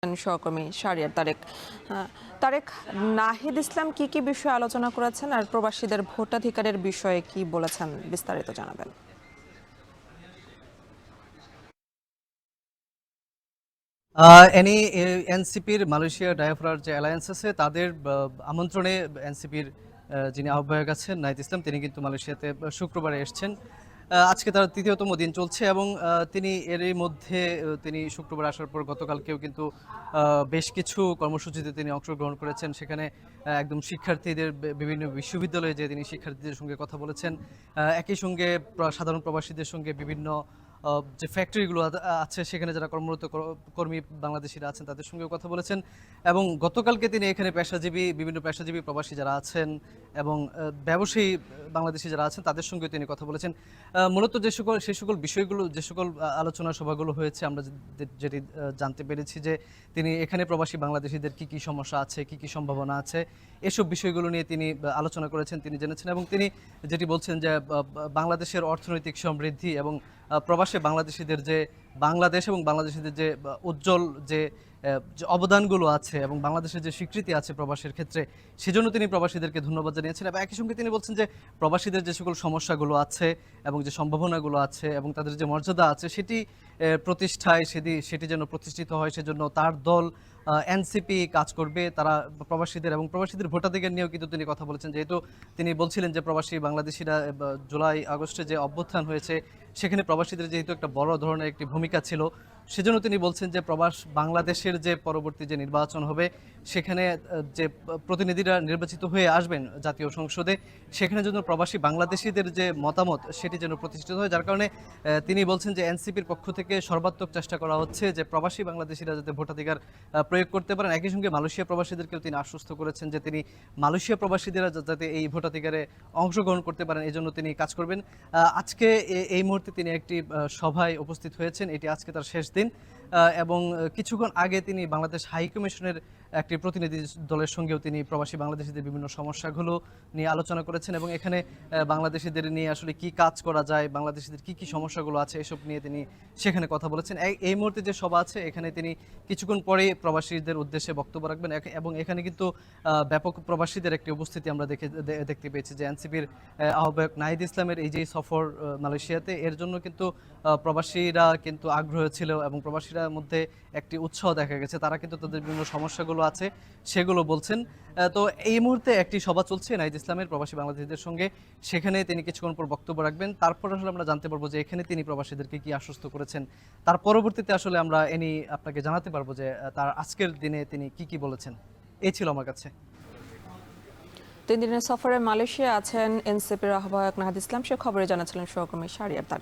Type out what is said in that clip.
সহকর্মী শাহরিয়ার তারেক। তারেক, নাহিদ ইসলাম কি বিষয়ে আলোচনা করেছেন আর প্রবাসীদের ভোটাধিকারের বিষয়ে কি বলেছেন বিস্তারিত জানাবেন। এনি এনসিপির মালয়েশিয়া ডায়াফরার যে অ্যালায়েন্স আছে তাদের আমন্ত্রণে এনসিপির যিনি আহ্বায়ক আছেন নাহিদ ইসলাম তিনি কিন্তু মালয়েশিয়াতে শুক্রবারে এসেছেন। আজকে তার তৃতীয়তম দিন চলছে এবং তিনি এরই মধ্যে তিনি শুক্রবার আসার পর গতকালকেও কিন্তু বেশ কিছু কর্মসূচিতে তিনি অংশগ্রহণ করেছেন। সেখানে একদম শিক্ষার্থীদের বিভিন্ন বিশ্ববিদ্যালয়ে যে তিনি শিক্ষার্থীদের সঙ্গে কথা বলেছেন। একই সঙ্গে সাধারণ প্রবাসীদের সঙ্গে বিভিন্ন যে ফ্যাক্টরিগুলো আছে সেখানে যারা কর্মরত কর্মী বাংলাদেশিরা আছেন তাদের সঙ্গেও কথা বলেছেন এবং গতকালকে তিনি এখানে বিভিন্ন পেশাজীবী প্রবাসী যারা আছেন এবং ব্যবসায়ী বাংলাদেশি যারা আছেন তাদের সঙ্গেও তিনি কথা বলেছেন। মূলত সেই সকল বিষয়গুলো যে সকল আলোচনা সভাগুলো হয়েছে আমরা যেটি জানতে পেরেছি যে তিনি এখানে প্রবাসী বাংলাদেশিদের কি সমস্যা আছে কি সম্ভাবনা আছে এসব বিষয়গুলো নিয়ে তিনি আলোচনা করেছেন, তিনি জেনেছেন এবং তিনি যেটি বলছেন যে বাংলাদেশের অর্থনৈতিক সমৃদ্ধি এবং প্রবাসী বাংলাদেশিদের যে বাংলাদেশ এবং বাংলাদেশিদের যে উজ্জ্বল যে অবদানগুলো আছে এবং বাংলাদেশের যে স্বীকৃতি আছে প্রবাসের ক্ষেত্রে সেজন্য তিনি প্রবাসীদেরকে ধন্যবাদ জানিয়েছেন এবং একই সঙ্গে তিনি বলছেন যে প্রবাসীদের যে সকল সমস্যাগুলো আছে এবং যে সম্ভাবনাগুলো আছে এবং তাদের যে মর্যাদা আছে সেটি প্রতিষ্ঠায় সেটি যেন প্রতিষ্ঠিত হয় সেজন্য তার দল এনসিপি কাজ করবে। তারা প্রবাসীদের এবং প্রবাসীদের ভোটাধিকার নিয়েও কিন্তু তিনি কথা বলেছেন, যেহেতু তিনি বলছিলেন যে প্রবাসী বাংলাদেশিরা জুলাই আগস্টে যে অভ্যুত্থান হয়েছে সেখানে প্রবাসীদের যেহেতু একটা বড় ধরনের একটি ভূমিকা ছিল সেজন্য তিনি বলছেন যে বাংলাদেশের যে পরবর্তী যে নির্বাচন হবে সেখানে যে প্রতিনিধিরা নির্বাচিত হয়ে আসবেন জাতীয় সংসদে সেখানে যেন প্রবাসী বাংলাদেশিদের যে মতামত সেটি যেন প্রতিষ্ঠিত হয়, যার কারণে তিনি বলছেন যে এনসিপির পক্ষ থেকে সর্বাত্মক চেষ্টা করা হচ্ছে যে প্রবাসী বাংলাদেশিরা যাতে ভোটাধিকার প্রয়োগ করতে পারেন। একই সঙ্গে মালয়েশিয়া প্রবাসীদেরকেও তিনি আশ্বস্ত করেছেন যে তিনি মালয়েশিয়া প্রবাসীরা যাতে এই ভোটাধিকারে অংশগ্রহণ করতে পারেন এই জন্য তিনি কাজ করবেন। আজকে এই মুহূর্তে তিনি একটি সভায় উপস্থিত হয়েছেন, এটি আজকে তার শেষ দিন এবং কিছুক্ষণ আগে তিনি বাংলাদেশ হাই কমিশনের একটি প্রতিনিধি দলের সঙ্গেও তিনি প্রবাসী বাংলাদেশিদের বিভিন্ন সমস্যাগুলো নিয়ে আলোচনা করেছেন এবং এখানে বাংলাদেশিদের নিয়ে আসলে কি কাজ করা যায়, বাংলাদেশিদের কি সমস্যাগুলো আছে এসব নিয়ে তিনি সেখানে কথা বলেছেন। এই মুহূর্তে যে সভা আছে এখানে তিনি কিছুক্ষণ পরে প্রবাসীদের উদ্দেশ্যে বক্তব্য রাখবেন এবং এখানে কিন্তু ব্যাপক প্রবাসীদের একটি উপস্থিতি আমরা দেখতে পেয়েছি যে এনসিপির আহ্বায়ক নাহিদ ইসলামের এই যে সফর মালয়েশিয়াতে এর জন্য কিন্তু প্রবাসীরা কিন্তু আগ্রহ ছিল এবং প্রবাসীরা মধ্যে একটি উৎসাহ দেখা গেছে, তারা কিন্তু তাদের বিভিন্ন সমস্যাগুলো আছে সেগুলো বলছেন। তো এই মুহূর্তে একটি সভা চলছে নাহিদ ইসলামের প্রবাসী বাংলাদেশিদের সঙ্গে, সেখানে তিনি কিছুক্ষণ পর বক্তব্য রাখবেন, তারপর আসলে আমরা জানতে পারবো যে এখানে তিনি প্রবাসীদেরকে কি আশ্বস্ত করেছেন, তার পরবর্তীতে আসলে আমরা আপনাকে জানাতে পারবো যে তার আজকের দিনে তিনি কি বলেছেন। এই ছিল আমার কাছে। 3 দিনের সফরে মালয়েশিয়া আছেন এনসিপির আহ্বায়ক নাহিদ ইসলাম, সে খবরে জানাচ্ছিলেন সহকর্মী শাহরিয়ার তারেক।